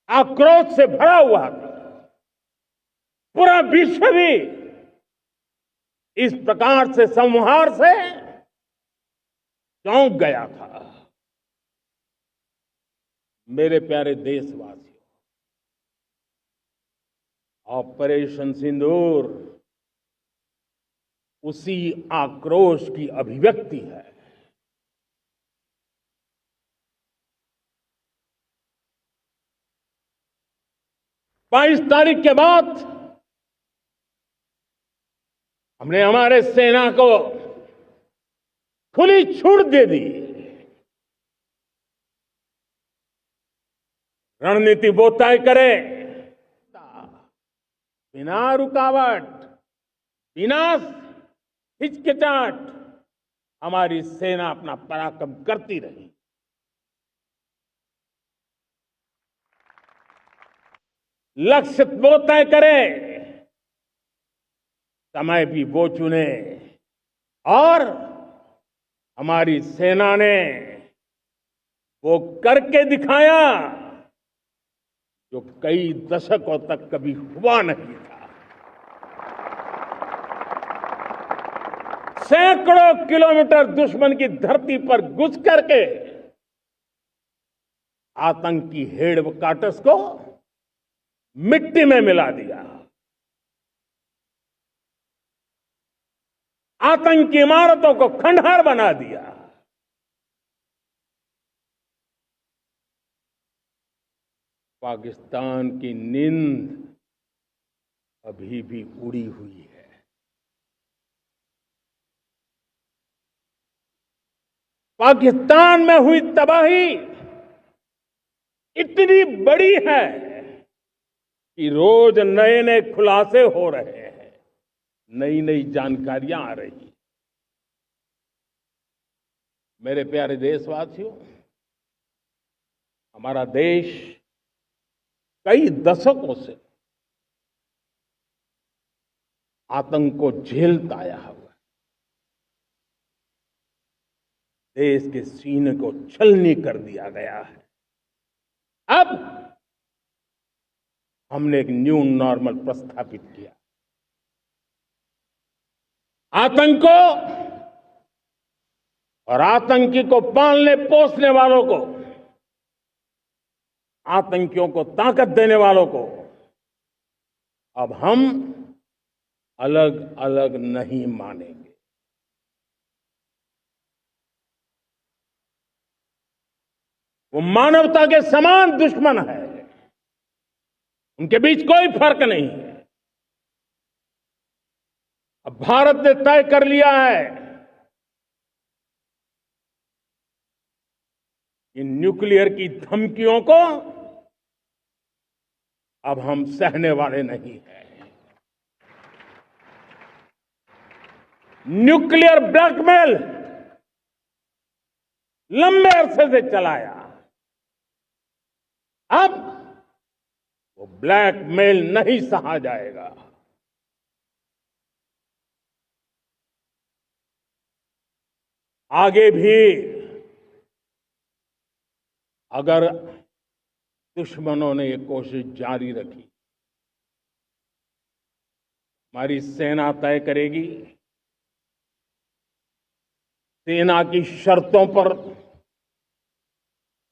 आक्रोश से भरा हुआ था। पूरा विश्व भी इस प्रकार से संहार से चौंक गया था। मेरे प्यारे देशवासियों, ऑपरेशन सिंदूर उसी आक्रोश की अभिव्यक्ति है। बाईस तारीख के बाद हमने हमारे सेना को खुली छूट दे दी। रणनीति वो तय करे, बिना रुकावट, बिना हिचकिचाहट हमारी सेना अपना पराक्रम करती रही। लक्ष्य वो तय करे, समय भी वो चुने, और हमारी सेना ने वो करके दिखाया जो कई दशकों तक कभी हुआ नहीं था। सैकड़ों किलोमीटर दुश्मन की धरती पर घुस करके आतंकी हेडक्वार्टर्स को मिट्टी में मिला दिया। आतंकी इमारतों को खंडहर बना दिया। पाकिस्तान की नींद अभी भी उड़ी हुई है। पाकिस्तान में हुई तबाही इतनी बड़ी है कि रोज नए नए खुलासे हो रहे हैं, नई नई जानकारियां आ रही हैं। मेरे प्यारे देशवासियों, हमारा देश कई दशकों से आतंक को झेलता आया हुआ है। देश के सीने को छलनी कर दिया गया है। अब हमने एक न्यू नॉर्मल प्रस्थापित किया। आतंक को और आतंकी को पालने पोसने वालों को, आतंकियों को ताकत देने वालों को अब हम अलग अलग नहीं मानेंगे। वो मानवता के समान दुश्मन है, उनके बीच कोई फर्क नहीं है। अब भारत ने तय कर लिया है कि न्यूक्लियर की धमकियों को अब हम सहने वाले नहीं हैं। न्यूक्लियर ब्लैकमेल लंबे अरसे से चलाया, अब वो ब्लैकमेल नहीं सहा जाएगा। आगे भी अगर दुश्मनों ने ये कोशिश जारी रखी, हमारी सेना तय करेगी, सेना की शर्तों पर,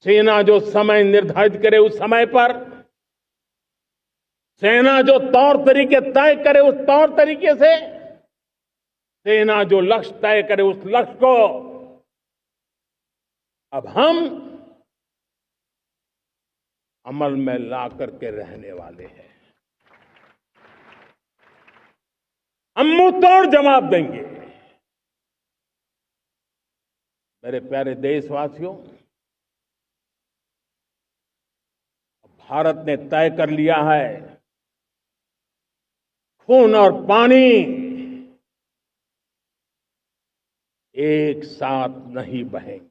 सेना जो समय निर्धारित करे उस समय पर, सेना जो तौर तरीके तय करे उस तौर तरीके से, सेना जो लक्ष्य तय करे उस लक्ष्य को अब हम अमल में ला करके रहने वाले हैं। हम मुंह तोड़ जवाब देंगे। मेरे प्यारे देशवासियों, भारत ने तय कर लिया है, खून और पानी एक साथ नहीं बहेंगे।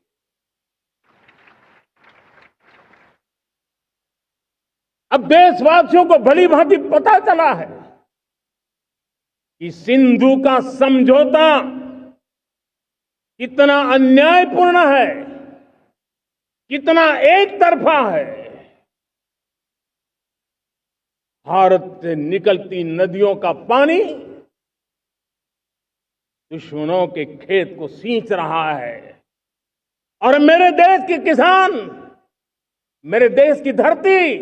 अब देशवासियों को भली भांति पता चला है कि सिंधु का समझौता कितना अन्यायपूर्ण है, कितना एक तरफा है। भारत से निकलती नदियों का पानी दुश्मनों के खेत को सींच रहा है और मेरे देश के किसान, मेरे देश की धरती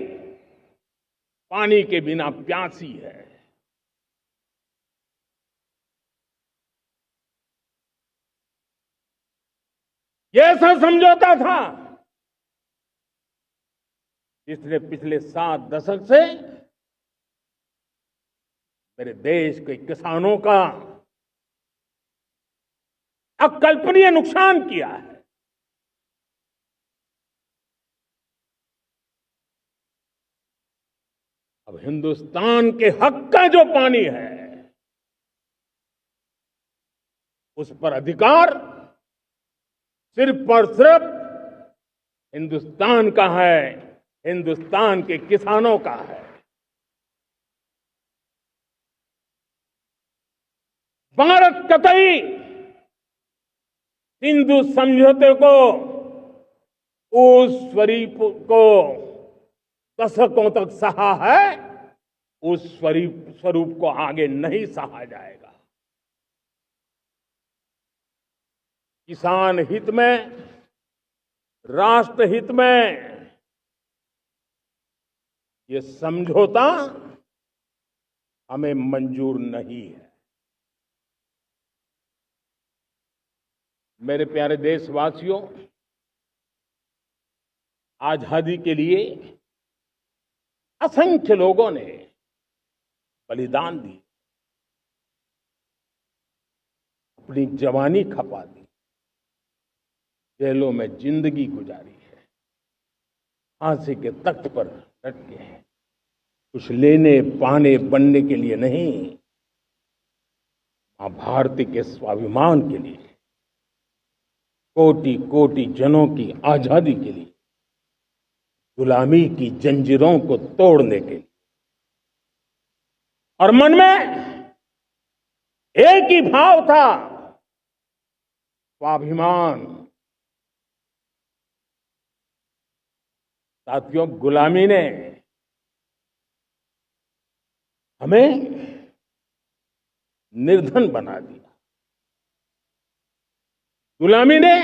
पानी के बिना प्यासी है। ये ऐसा समझौता था जिसने पिछले 7 दशक से मेरे देश के किसानों का अकल्पनीय नुकसान किया है। अब हिंदुस्तान के हक का जो पानी है उस पर अधिकार सिर्फ और सिर्फ हिंदुस्तान का है, हिंदुस्तान के किसानों का है। भारत कतई सिंधु समझौते को, उस स्वरूप को दशकों तक सहा है, उस स्वरूप को आगे नहीं सहा जाएगा। किसान हित में, राष्ट्र हित में ये समझौता हमें मंजूर नहीं है। मेरे प्यारे देशवासियों, आजादी के लिए असंख्य लोगों ने बलिदान दी, अपनी जवानी खपा दी, जेलों में जिंदगी गुजारी है, फांसी के तख्त पर लटके हैं, कुछ लेने पाने बनने के लिए नहीं, मां भारती के स्वाभिमान के लिए, कोटि कोटि जनों की आजादी के लिए, गुलामी की जंजीरों को तोड़ने के लिए। और मन में एक ही भाव था, स्वाभिमान। साथियों, गुलामी ने हमें निर्धन बना दिया, गुलामी ने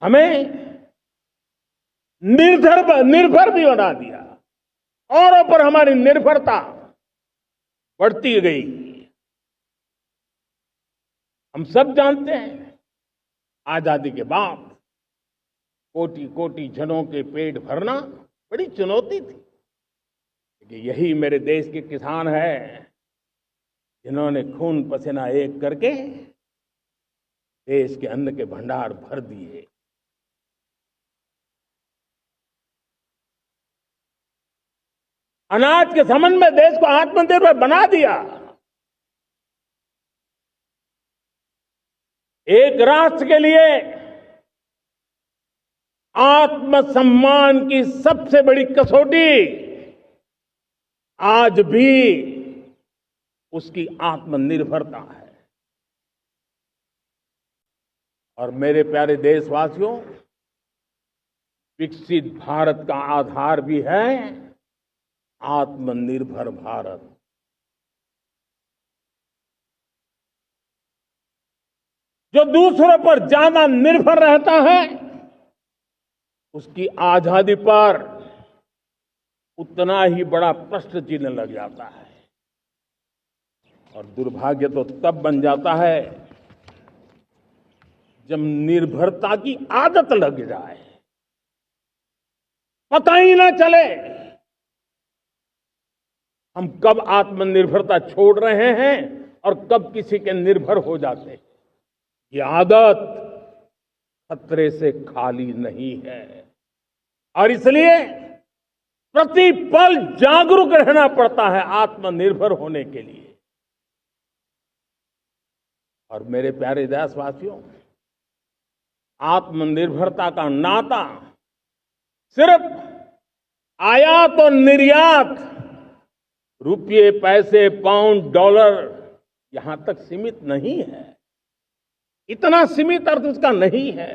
हमें निर्भर भी बना दिया, औरों पर हमारी निर्भरता बढ़ती गई। हम सब जानते हैं, आजादी के बाद कोटि कोटि जनों के पेट भरना बड़ी चुनौती थी, लेकिन यही मेरे देश के किसान हैं जिन्होंने खून पसीना एक करके देश के अन्न के भंडार भर दिए। अनाज के संबंध में देश को आत्मनिर्भर बना दिया। एक राष्ट्र के लिए आत्मसम्मान की सबसे बड़ी कसौटी आज भी उसकी आत्मनिर्भरता है। और मेरे प्यारे देशवासियों, विकसित भारत का आधार भी है आत्मनिर्भर भारत। जो दूसरों पर ज्यादा निर्भर रहता है उसकी आजादी पर उतना ही बड़ा प्रश्न चिन्ह लग जाता है। और दुर्भाग्य तो तब बन जाता है जब निर्भरता की आदत लग जाए, पता ही ना चले हम कब आत्मनिर्भरता छोड़ रहे हैं और कब किसी के निर्भर हो जाते हैं। ये आदत खतरे से खाली नहीं है और इसलिए प्रतिपल जागरूक रहना पड़ता है आत्मनिर्भर होने के लिए। और मेरे प्यारे देशवासियों, आत्मनिर्भरता का नाता सिर्फ आयात और निर्यात, रुपये, पैसे, पाउंड, डॉलर यहां तक सीमित नहीं है। इतना सीमित अर्थ उसका नहीं है।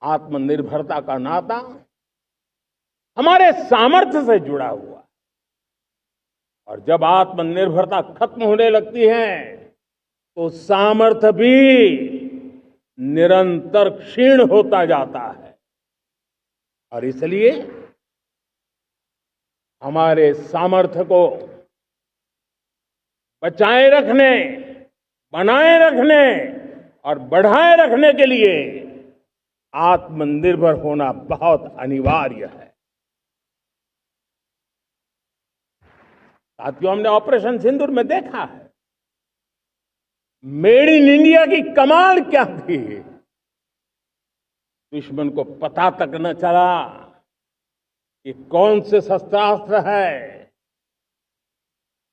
आत्मनिर्भरता का नाता हमारे सामर्थ्य से जुड़ा हुआ है। और जब आत्मनिर्भरता खत्म होने लगती है तो सामर्थ्य भी निरंतर क्षीण होता जाता है। और इसलिए हमारे सामर्थ्य को बचाए रखने, बनाए रखने और बढ़ाए रखने के लिए आत्मनिर्भर होना बहुत अनिवार्य है। साथियों, हमने ऑपरेशन सिंदूर में देखा है मेड इन इंडिया की कमाल क्या थी। दुश्मन को पता तक न चला कि कौन से शस्त्रास्त्र है,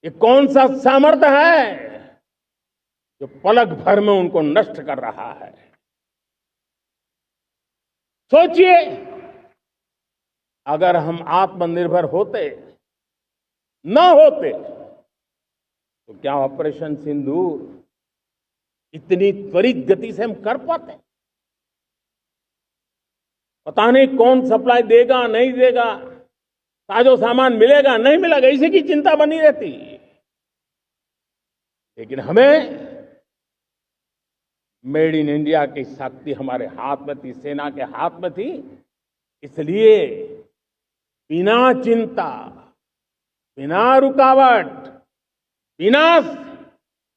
ये कौन सा सामर्थ्य है जो पलक भर में उनको नष्ट कर रहा है। सोचिए, अगर हम आत्मनिर्भर होते न होते तो क्या ऑपरेशन सिंदूर इतनी त्वरित गति से हम कर पाते? पता नहीं कौन सप्लाई देगा नहीं देगा, साजो सामान मिलेगा नहीं मिलेगा, इसी की चिंता बनी रहती। लेकिन हमें मेड इन इंडिया की शक्ति हमारे हाथ में थी, सेना के हाथ में थी। इसलिए बिना चिंता, बिना रुकावट, बिना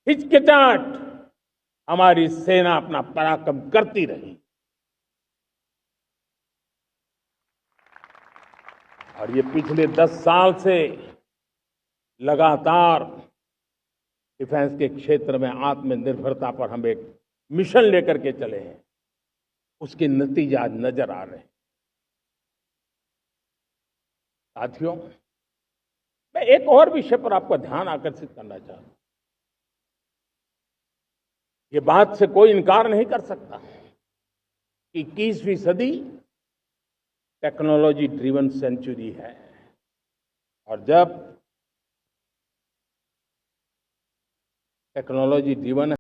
हिचकिचाहट हमारी सेना अपना पराक्रम करती रही। और ये पिछले 10 साल से लगातार डिफेंस के क्षेत्र में आत्मनिर्भरता पर हम एक मिशन लेकर के चले हैं, उसके नतीजे आज नजर आ रहे हैं। साथियों, मैं एक और विषय पर आपका ध्यान आकर्षित करना चाहता हूं। ये बात से कोई इनकार नहीं कर सकता कि 21वीं सदी टेक्नोलॉजी ड्रिवन सेंचुरी है। और जब टेक्नोलॉजी ड्रिवन